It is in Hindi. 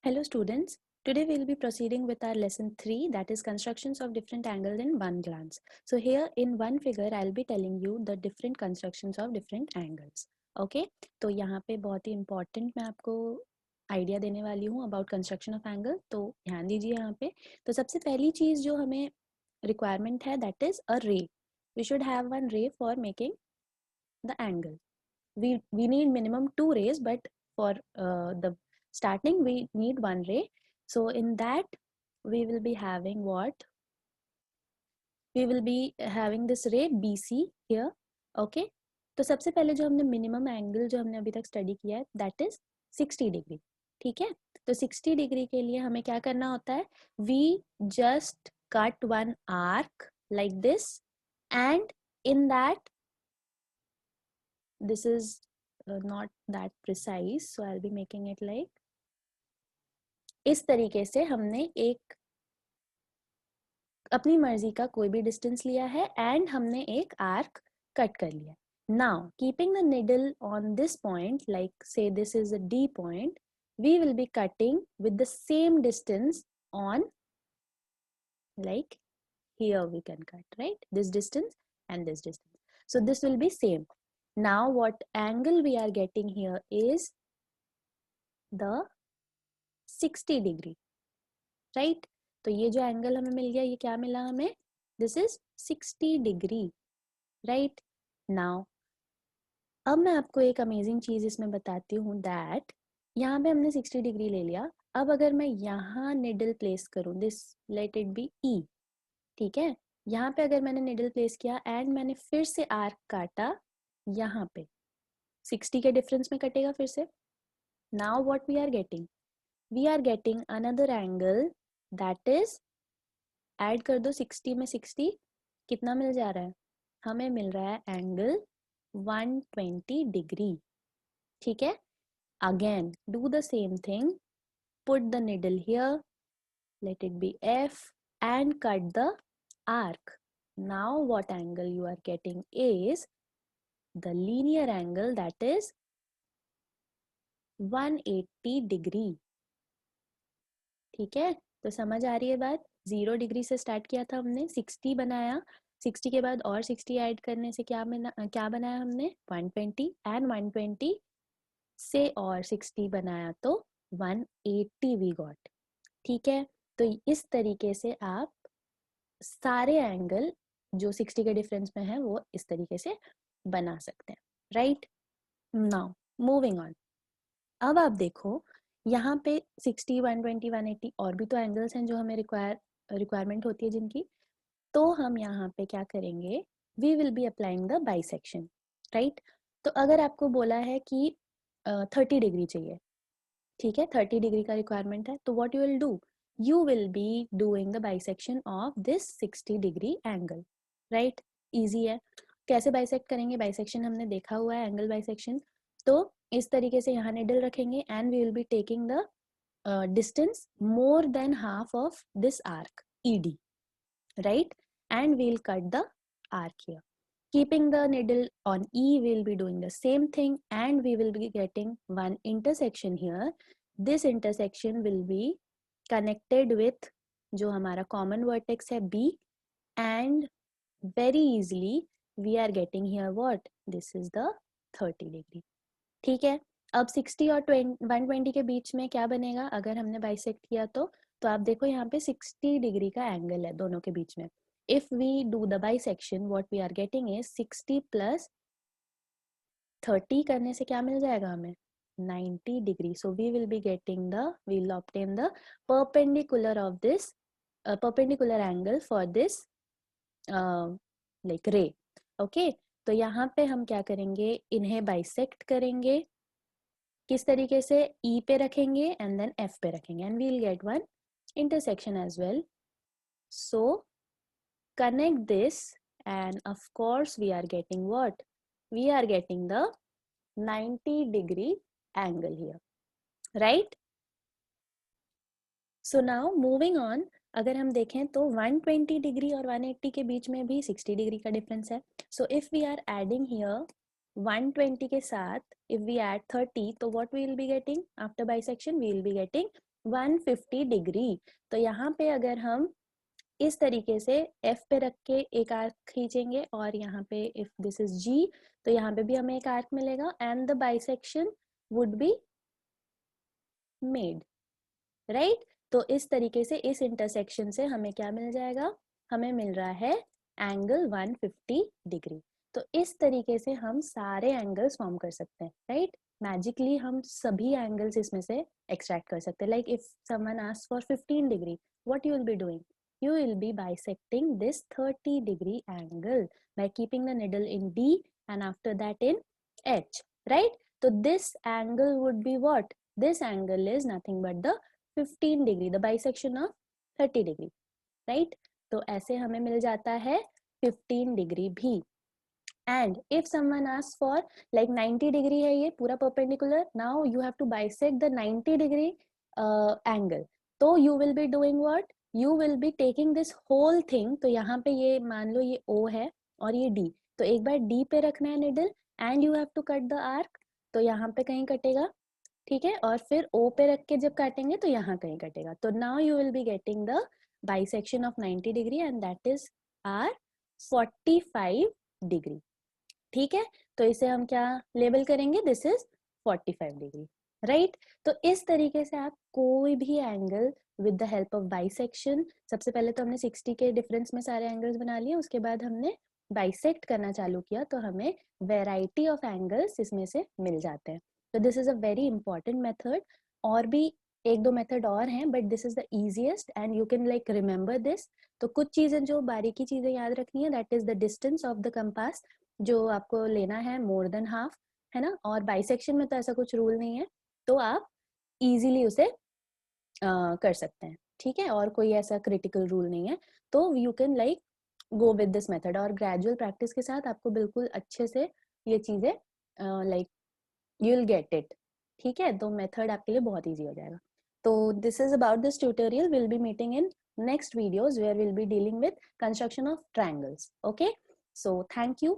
Hello students, today we will be proceeding with our lesson 3, that is constructions of different angles in one glance. So here in one figure I will be telling you the different constructions of different angles. Okay, तो यहाँ पे बहुत ही important मैं आपको आइडिया देने वाली हूँ about construction of angle. तो ध्यान दीजिए यहाँ पे. तो सबसे पहली चीज़ जो हमें requirement है that is a ray. We should have one ray for making the angle. We need minimum 2 rays, but for the starting we need one ray. So in that we will be having what? We will be having this ray BC here. Okay, तो सबसे पहले जो हमने मिनिमम एंगल जो हमने अभी तक स्टडी किया है दैट इज 60 डिग्री. ठीक है, तो 60 डिग्री के लिए हमें क्या करना होता है? We just cut one arc like this and in that this is not that precise, so I'll be making it like इस तरीके से हमने एक अपनी मर्जी का कोई भी डिस्टेंस लिया है एंड हमने एक आर्क कट कर लिया. Now keeping the needle on this point, like say this is a D point, we will be cutting with the same distance on, like here we can cut, right, this distance and this distance, so this will be same. Now what angle we are getting here is the 60 degree, right? तो ये जो एंगल हमें मिल गया, ये क्या मिला हमें? This is 60 degree, right? Now अब मैं आपको एक अमेजिंग चीज इसमें बताती हूँ दैट यहाँ पे हमने 60 डिग्री ले लिया. अब अगर मैं यहाँ निडल प्लेस करूँ, this let it be E, ठीक है, यहाँ पे अगर मैंने निडल प्लेस किया एंड मैंने फिर से आर्क काटा यहाँ पे, 60 के डिफरेंस में कटेगा फिर से. Now what we are getting another angle that is, add कर दो 60 में 60, कितना मिल जा रहा है? हमें मिल रहा है एंगल 120 डिग्री. ठीक है, again do the same thing, put the needle here, let it be F and cut the arc. Now what angle you are getting is the linear angle that is 180 degree. ठीक है, तो समझ आ रही है बात? 0 डिग्री से स्टार्ट किया था हमने, 60 बनाया, 60 के बाद और 60 ऐड करने से क्या बनाया हमने? 120, एंड 120 से और 60 बनाया तो 180 वी गॉट. ठीक है, तो इस तरीके से आप सारे एंगल जो 60 के डिफरेंस में है वो इस तरीके से बना सकते हैं, राइट? Now moving on. अब आप देखो यहाँ पे 60, 120, 180 और भी तो एंगल्स हैं जो हमें रिक्वायरमेंट होती है जिनकी. तो हम यहाँ पे क्या करेंगे? We will be applying the bisection, right? तो अगर आपको बोला है कि 30 डिग्री चाहिए, ठीक है, 30 डिग्री का रिक्वायरमेंट है, तो what you will do? You will be doing the bisection of this 60 degree angle, right? Easy है. कैसे बाइसेक्ट करेंगे? बाइसेक्शन हमने देखा हुआ है, एंगल बाइसेक्शन. तो इस तरीके से यहाँ निडल रखेंगे and we will be taking the distance more than half of this arc ED, right? And we'll cut the arc here. Keeping the needle on E, we'll be doing the same thing and we will be getting one intersection here. This intersection will be connected with जो हमारा common vertex है B, and very easily we are getting here what? This is the 30 degree. ठीक है, अब 60 और 120 के बीच में क्या बनेगा अगर हमने बाइसेक्ट किया तो आप देखो यहाँ पे 60 डिग्री का एंगल है दोनों के बीच में. If we do the bisection what we are getting is 60 plus 30 करने से क्या मिल जाएगा हमें? 90 degree. So we will be getting the, we will obtain the perpendicular of this perpendicular angle for this like ray. Okay, तो यहाँ पे हम क्या करेंगे? इन्हें बाइसेक्ट करेंगे. किस तरीके से? E पे रखेंगे एंड देन F पे रखेंगे and we will get one intersection as well. So connect this and of course we are getting what? We are getting the 90 degree angle here, right? So now moving on, अगर हम देखें तो 120 डिग्री और 180 के बीच में भी 60 डिग्री का डिफरेंस है. So if we are adding here 120 के साथ if we add 30, तो what we will be getting after bisection? We will be getting 150 degree. तो यहाँ पे अगर हम इस तरीके से F पे रख के एक आर्क खींचेंगे और यहाँ पे इफ दिस इज G, तो यहाँ पे भी हमें एक आर्क मिलेगा and the bisection would be made, right. तो इस तरीके से इस इंटरसेक्शन से हमें क्या मिल जाएगा, हमें मिल रहा है एंगल 150 डिग्री। तो इस तरीके से हम सारे एंगल्स फॉर्म कर सकते हैं, राइट। मैजिकली हम सभी एंगल्स इसमें से एक्सट्रैक्ट कर सकते हैं। Like if someone asks for 15 degree, what you will be doing, you will be bisecting this 30 degree angle by keeping the needle in D and after that in H, right? So this angle would be what? This angle is nothing but the 15 degree, the bisection of 30 degree, right? तो ऐसे हमें मिल जाता है 15 डिग्री भी। and if someone asks for like 90 degree है ये पूरा perpendicular, now you have to bisect the 90 degree angle, तो you will be doing what, you will be taking this whole thing। तो यहाँ पे ये मान लो ये O है और ये D, तो एक बार D पे रखना है needle and you have to cut the arc, तो यहाँ पे कहीं कटेगा, ठीक है, और फिर O पे रख के जब काटेंगे तो यहाँ कहीं कटेगा। तो now you will be getting the bisection of 90 degree and that is our 45 degree, ठीक है। तो इसे हम क्या लेबल करेंगे, दिस इज 45 डिग्री, राइट। तो इस तरीके से आप कोई भी angle with the help of bisection, सबसे पहले तो हमने 60 के डिफरेंस में सारे एंगल्स बना लिए, उसके बाद हमने बाइसेक्ट करना चालू किया तो हमें वेराइटी ऑफ एंगल्स इसमें से मिल जाते हैं। तो this is a very important method. और भी एक दो मेथड और हैं but this is the easiest and you can like remember this. तो कुछ चीजें जो बारीकी चीजें याद रखनी है, that is the distance of the compass जो आपको लेना है मोर देन हाफ, है ना। और बाइसेक्शन में तो ऐसा कुछ रूल नहीं है, तो आप इजीली उसे कर सकते हैं, ठीक है। और कोई ऐसा क्रिटिकल रूल नहीं है, तो you can like go with this method. और ग्रेजुअल प्रैक्टिस के साथ आपको बिल्कुल अच्छे से ये चीजें like you will get it, ठीक है। तो मेथड आपके लिए बहुत ईजी हो जाएगा। तो this is about this tutorial, will be meeting in next videos where we'll be dealing with construction of triangles, okay। So thank you.